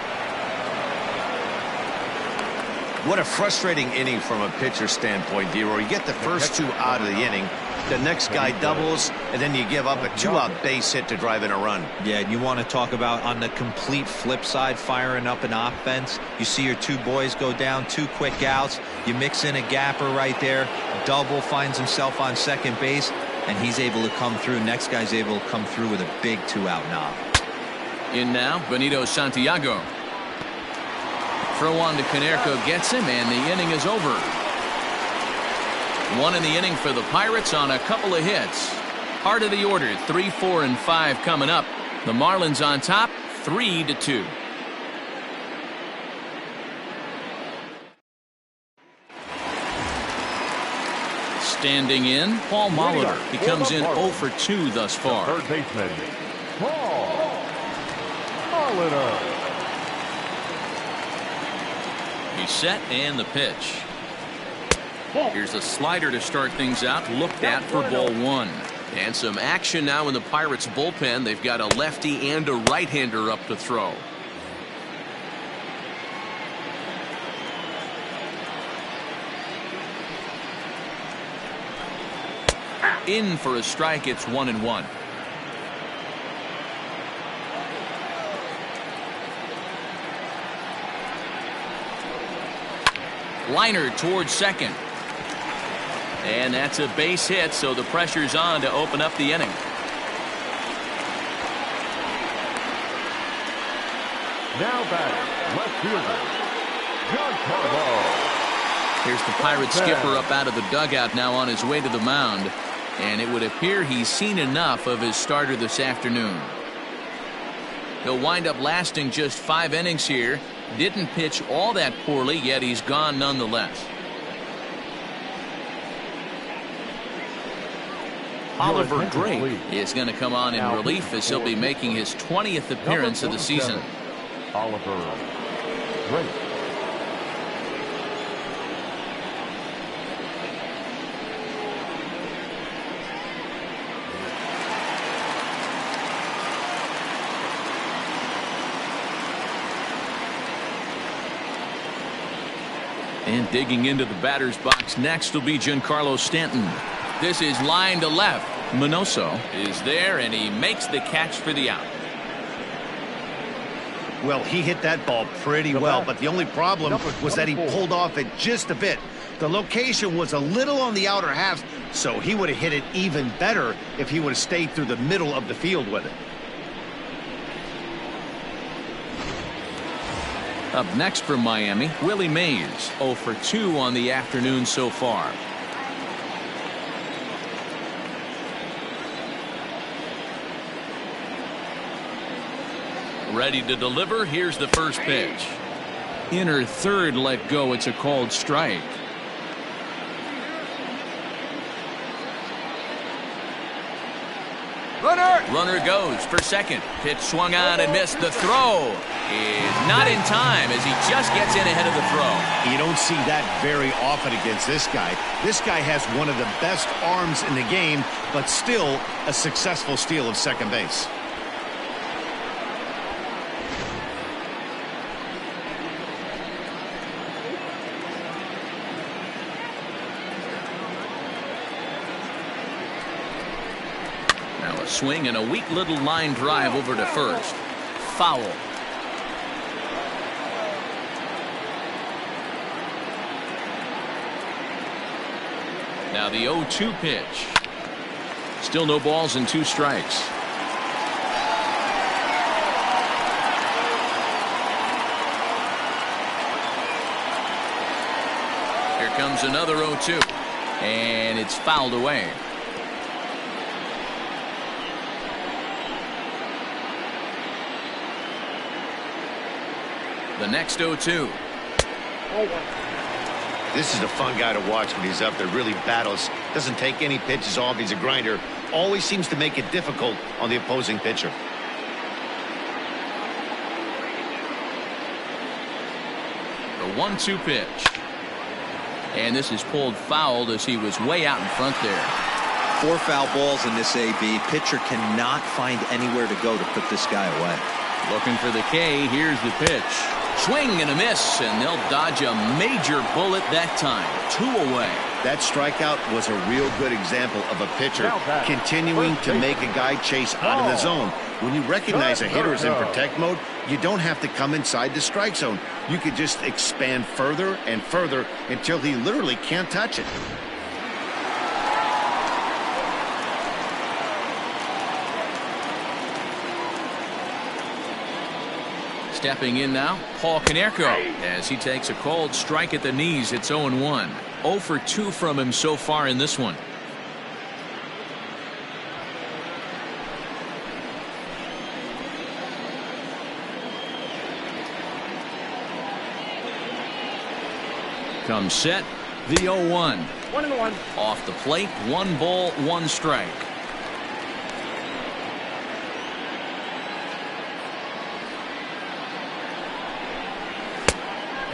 What a frustrating inning from a pitcher standpoint, D-Roy. You get the first 2 out of the inning. The next guy doubles, and then you give up a 2-out base hit to drive in a run. Yeah, and you want to talk about on the complete flip side, firing up an offense. You see your 2 boys go down, 2 quick outs. You mix in a gapper right there. Double, finds himself on second base, and he's able to come through. Next guy's able to come through with a big 2-out knob. In now, Benito Santiago. Throw on to Konerko gets him, and the inning is over. 1 in the inning for the Pirates on a couple of hits. Heart of the order, 3, 4, and 5 coming up. The Marlins on top, 3-2. Standing in, Paul Molitor. He comes in 0 for 2 thus far. Third baseman, Paul Molitor. He's set, and the pitch. Here's a slider to start things out, looked at for ball 1. And some action now in the Pirates bullpen. They've got a lefty and a right-hander up to throw. In for a strike. It's 1-1. Liner towards second. And that's a base hit, so the pressure's on to open up the inning. Now batting, left fielder, Giancarlo. Here's the Pirates skipper up out of the dugout now on his way to the mound. And it would appear he's seen enough of his starter this afternoon. He'll wind up lasting just 5 innings here. Didn't pitch all that poorly, yet he's gone nonetheless. Oliver Drake is going to come on in relief as he'll be making his 20th appearance of the season. Oliver Drake. And digging into the batter's box next will be Giancarlo Stanton. This is line to left. Minoso is there, and he makes the catch for the out. Well, he hit that ball pretty well, but the only problem was that he pulled off it just a bit. The location was a little on the outer half, so he would have hit it even better if he would have stayed through the middle of the field with it. Up next from Miami, Willie Mays, 0 for 2 on the afternoon so far. Ready to deliver. Here's the first pitch. Inner third let go. It's a called strike. Runner goes for second. Pitch swung on and missed. The throw is not in time as he just gets in ahead of the throw. You don't see that very often against this guy. This guy has one of the best arms in the game, but still a successful steal of second base. Swing and a weak little line drive over to first. Foul. Now the 0-2 pitch. Still no balls and 2 strikes. Here comes another 0-2. And it's fouled away. The next 0-2. This is a fun guy to watch when he's up there. Really battles. Doesn't take any pitches off. He's a grinder. Always seems to make it difficult on the opposing pitcher. The 1-2 pitch. And this is pulled fouled as he was way out in front there. 4 foul balls in this AB. Pitcher cannot find anywhere to go to put this guy away. Looking for the K. Here's the pitch. Swing and a miss, and they'll dodge a major bullet that time. 2 away. That strikeout was a real good example of a pitcher continuing to make a guy chase out of the zone. When you recognize a hitter is in protect mode, you don't have to come inside the strike zone. You could just expand further and further until he literally can't touch it. Stepping in now, Paul Konerko, as he takes a called strike at the knees. It's 0-1. 0 for 2 from him so far in this one. Comes set, the 0-1. 1-1. Off the plate, 1 ball, 1 strike.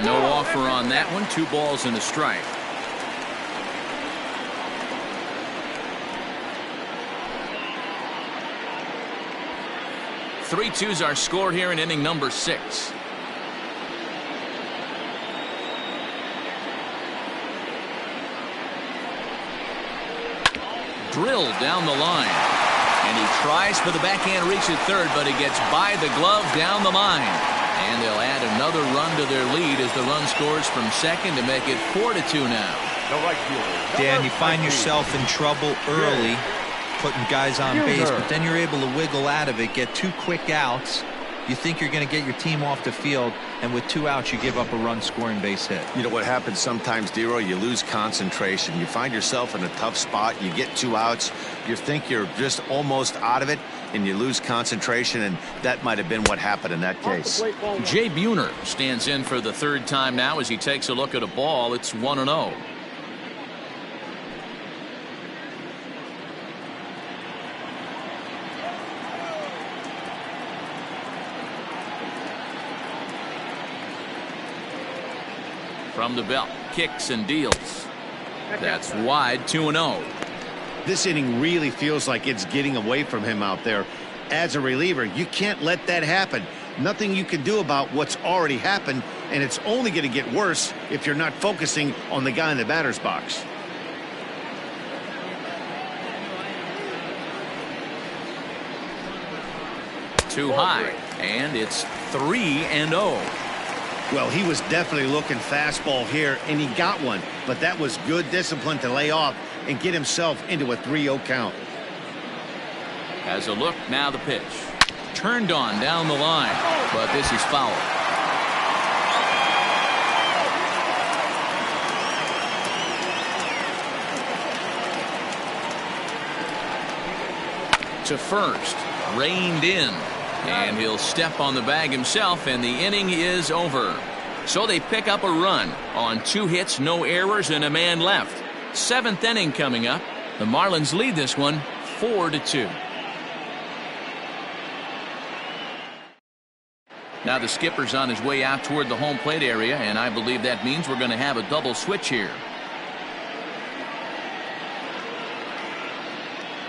No offer on that one. 2 balls and a strike. Three twos our score here in inning number 6. Drilled down the line. And he tries for the backhand reach at third, but he gets by the glove down the line. And they'll add another run to their lead as the run scores from second to make it 4-2 now. Dan, you find yourself in trouble early putting guys on base, but then you're able to wiggle out of it, get 2 quick outs. You think you're going to get your team off the field, and with 2 outs, you give up a run-scoring base hit. You know what happens sometimes, Dero? You lose concentration. You find yourself in a tough spot. You get 2 outs. You think you're just almost out of it, and you lose concentration, and that might have been what happened in that case. Jay Buhner stands in for the 3rd time now as he takes a look at a ball. It's 1-0. From the belt, kicks and deals. That's wide, 2-0. This inning really feels like it's getting away from him out there. As a reliever, you can't let that happen. Nothing you can do about what's already happened, and it's only going to get worse if you're not focusing on the guy in the batter's box. Too high, and it's 3-0. Well, he was definitely looking fastball here, and he got one. But that was good discipline to lay off and get himself into a 3-0 count. Has a look, now the pitch. Turned on down the line, but this is foul. to first. Reined in. And he'll step on the bag himself, and the inning is over. So they pick up a run on 2 hits, no errors, and a man left. 7th inning coming up. The Marlins lead this one 4-2. Now the skipper's on his way out toward the home plate area, and I believe that means we're going to have a double switch here.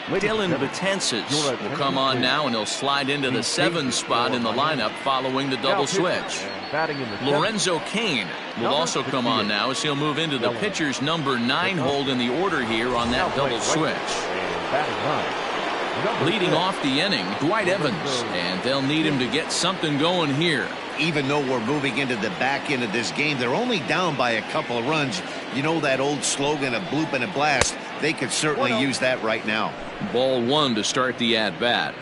Dylan Betances will come on now, and he'll slide into the 7 spot in the lineup following the double switch. Lorenzo Cain will also come on now as he'll move into the pitcher's number 9 hold in the order here on that double switch. Leading off the inning, Dwight Evans, and they'll need him to get something going here. Even though we're moving into the back end of this game, they're only down by a couple of runs. You know that old slogan, a bloop and a blast. They could certainly use that right now. Ball 1 to start the at-bat.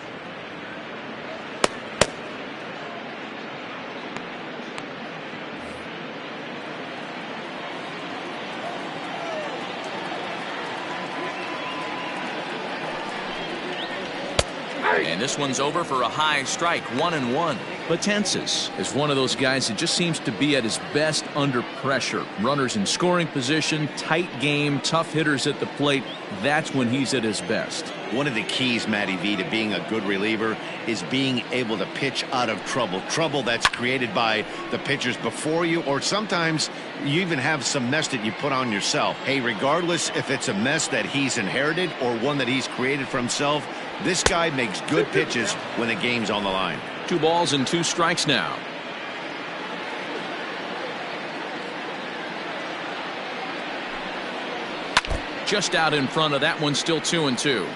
And this one's over for a high strike, 1-1. Betances is one of those guys that just seems to be at his best under pressure. Runners in scoring position, tight game, tough hitters at the plate. That's when he's at his best. One of the keys, Matty V, to being a good reliever is being able to pitch out of trouble. Trouble that's created by the pitchers before you, or sometimes you even have some mess that you put on yourself. Hey, regardless if it's a mess that he's inherited or one that he's created for himself, this guy makes good pitches when the game's on the line. 2 balls and 2 strikes now. Just out in front of that one, still 2-2.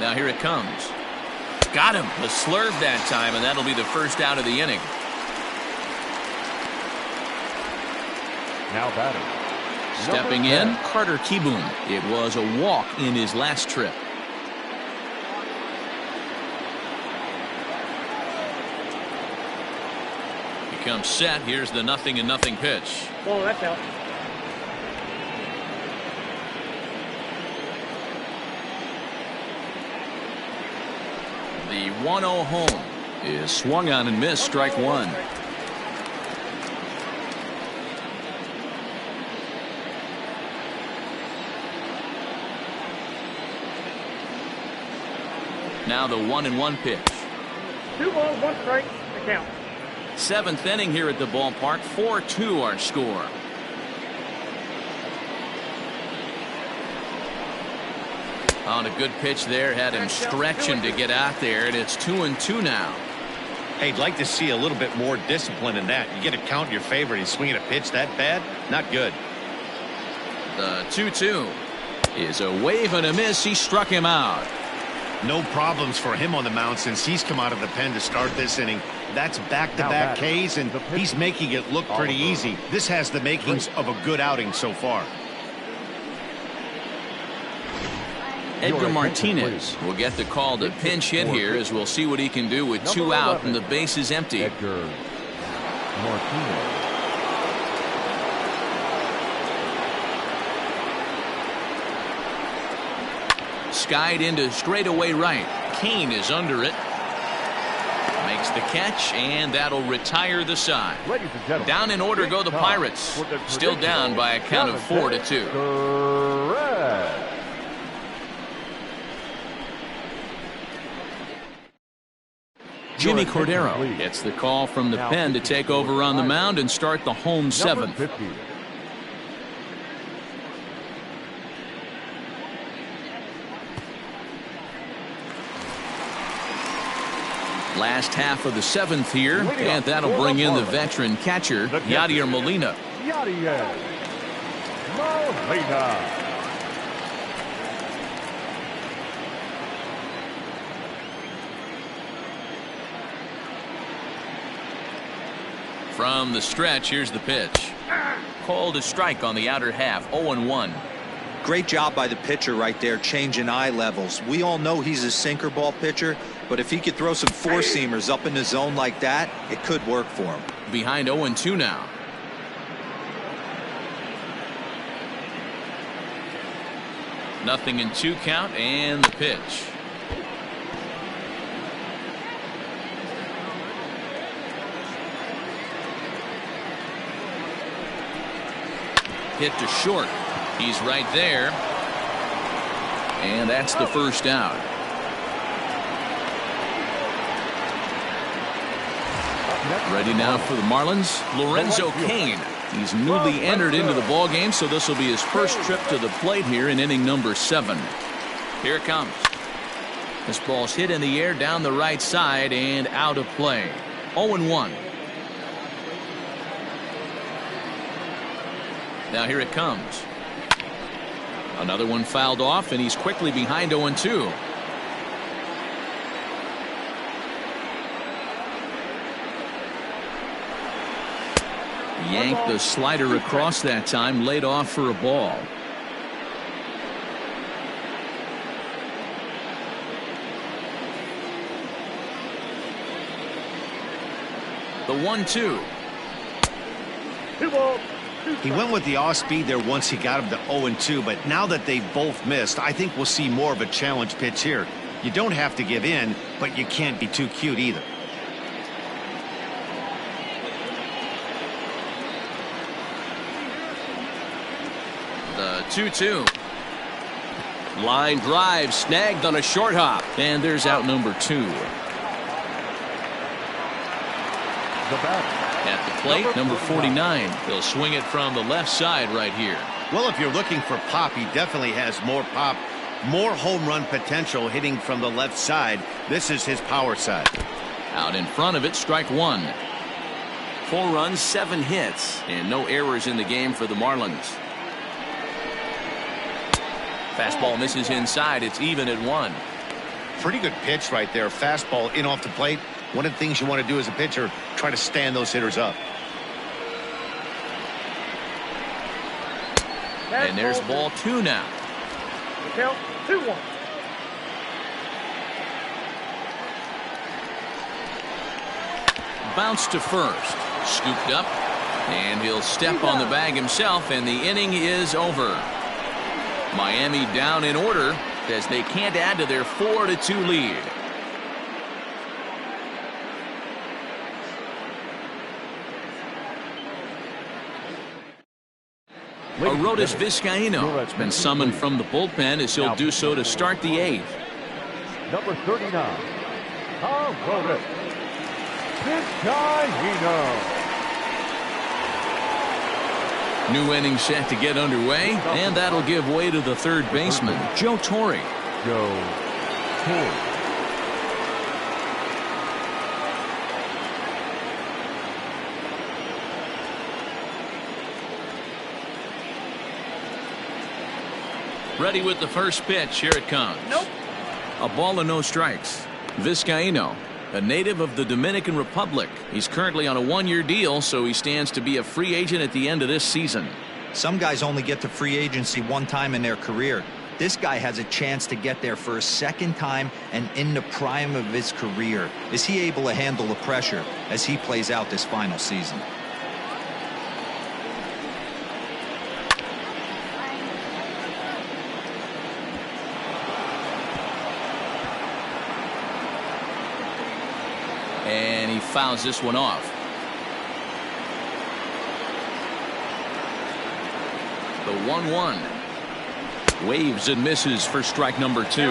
Now here it comes. Got him. The slurve that time, and that'll be the first out of the inning. Now batting. Stepping in, Carter Kieboom. It was a walk in his last trip. He comes set. Here's the 0-0 pitch. Oh, that's out. The 1-0 home is swung on and missed, strike 1. Now the 1-1 pitch. 2 balls, 1 strike, the count. 7th inning here at the ballpark. 4-2 our score. On a good pitch there, had him stretching to get out there, and it's 2-2 now. Hey, I'd like to see a little bit more discipline in that. You get a count in your favor, he's swinging a pitch that bad? Not good. The 2-2 is a wave and a miss. He struck him out. No problems for him on the mound since he's come out of the pen to start this inning. That's back-to-back Ks, and he's making it look pretty easy. This has the makings of a good outing so far. Edgar Martinez will get the call to pinch hit here, as we'll see what he can do with 2 out and the bases empty. Edgar Martinez. Skied into straightaway right. Cain is under it. Makes the catch, and that'll retire the side. Down in order go the Pirates. Still down by a count of 4-2. Jimmy Cordero gets the call from the pen to take over on the mound and start the home 7th. Last half of the 7th here, and that'll bring in the veteran catcher, Yadier Molina. Yadier Molina. From the stretch, here's the pitch. Called a strike on the outer half, 0-1. Great job by the pitcher right there, changing eye levels. We all know he's a sinker ball pitcher, but if he could throw some 4-seamers up in the zone like that, it could work for him. Behind 0-2 now. 0-2 count and the pitch. Hit to short. He's right there. And that's the first out. Ready now for the Marlins, Lorenzo Cain. He's newly entered into the ballgame, so this will be his first trip to the plate here in inning number 7. Here it comes. This ball's hit in the air down the right side and out of play. 0-1. Now here it comes. Another one fouled off, and he's quickly behind 0-2. Yanked the slider across that time, laid off for a ball. The 1-2. 2 balls. He went with the off speed there once he got him to 0-2, but now that they both missed, I think we'll see more of a challenge pitch here. You don't have to give in, but you can't be too cute either. The 2-2. Line drive snagged on a short hop. And there's out number 2. The batter. At the plate, number 49. He'll swing it from the left side right here. Well, if you're looking for pop, he definitely has more pop, more home run potential hitting from the left side. This is his power side. Out in front of it, strike 1. 4 runs, 7 hits, and no errors in the game for the Marlins. Fastball misses inside. It's even at 1. Pretty good pitch right there. Fastball in off the plate. One of the things you want to do as a pitcher, try to stand those hitters up. And there's ball 2 now. Count 2-1. Bounce to first. Scooped up. And he'll step on the bag himself, and the inning is over. Miami down in order as they can't add to their 4-2 lead. Arodys Vizcaino has been summoned from the bullpen as he'll do so to start the 8th. Number 39. Arodys Vizcaino. New inning set to get underway, and that'll give way to the third baseman, Joe Torre. Joe Torre. Ready with the first pitch. Here it comes. Nope. A ball and no strikes. Vizcaino, a native of the Dominican Republic. He's currently on a 1-year deal, so he stands to be a free agent at the end of this season. Some guys only get to free agency one time in their career. This guy has a chance to get there for a second time and in the prime of his career. Is he able to handle the pressure as he plays out this final season? And he fouls this one off. The 1-1. Waves and misses for strike number 2.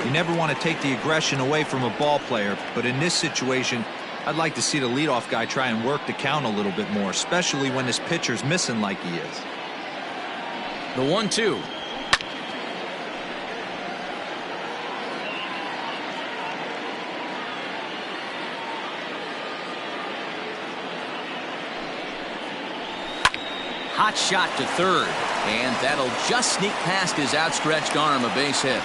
You never want to take the aggression away from a ball player, but in this situation, I'd like to see the leadoff guy try and work the count a little bit more, especially when this pitcher's missing like he is. The 1-2. Hot shot to third, and that'll just sneak past his outstretched arm, a base hit.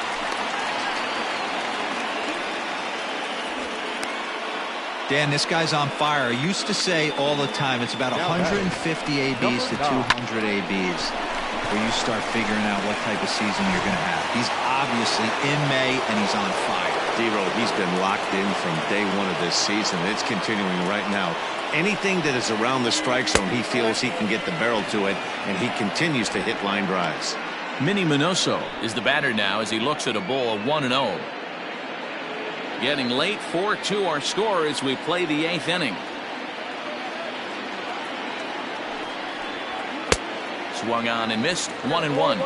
Dan, this guy's on fire. I used to say all the time it's about 150 ABs to 200 ABs where you start figuring out what type of season you're going to have. He's obviously in May, and he's on fire. D-Road, he's been locked in from day 1 of this season. It's continuing right now. Anything that is around the strike zone, he feels he can get the barrel to it, and he continues to hit line drives. Minnie Minoso is the batter now as he looks at a ball 1-0. Getting late, 4-2 our score as we play the 8th inning. Swung on and missed. 1-1.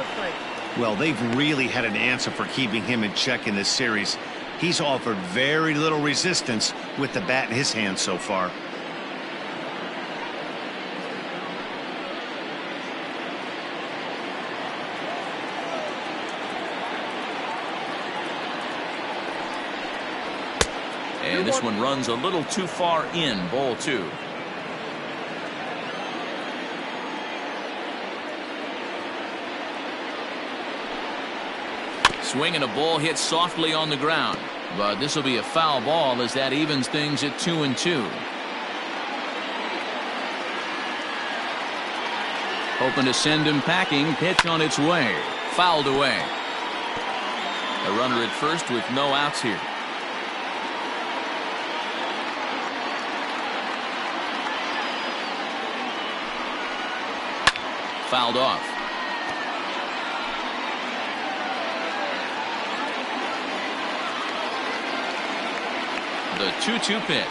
Well, they've really had an answer for keeping him in check in this series. He's offered very little resistance with the bat in his hand so far. And this one runs a little too far in. Ball 2. Swing and a ball hit softly on the ground, but this will be a foul ball as that evens things at 2-2. Hoping to send him packing. Pitch on its way. Fouled away. A runner at first with no outs here. Fouled off. The 2-2 pitch.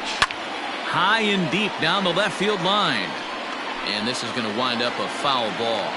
High and deep down the left field line. And this is going to wind up a foul ball.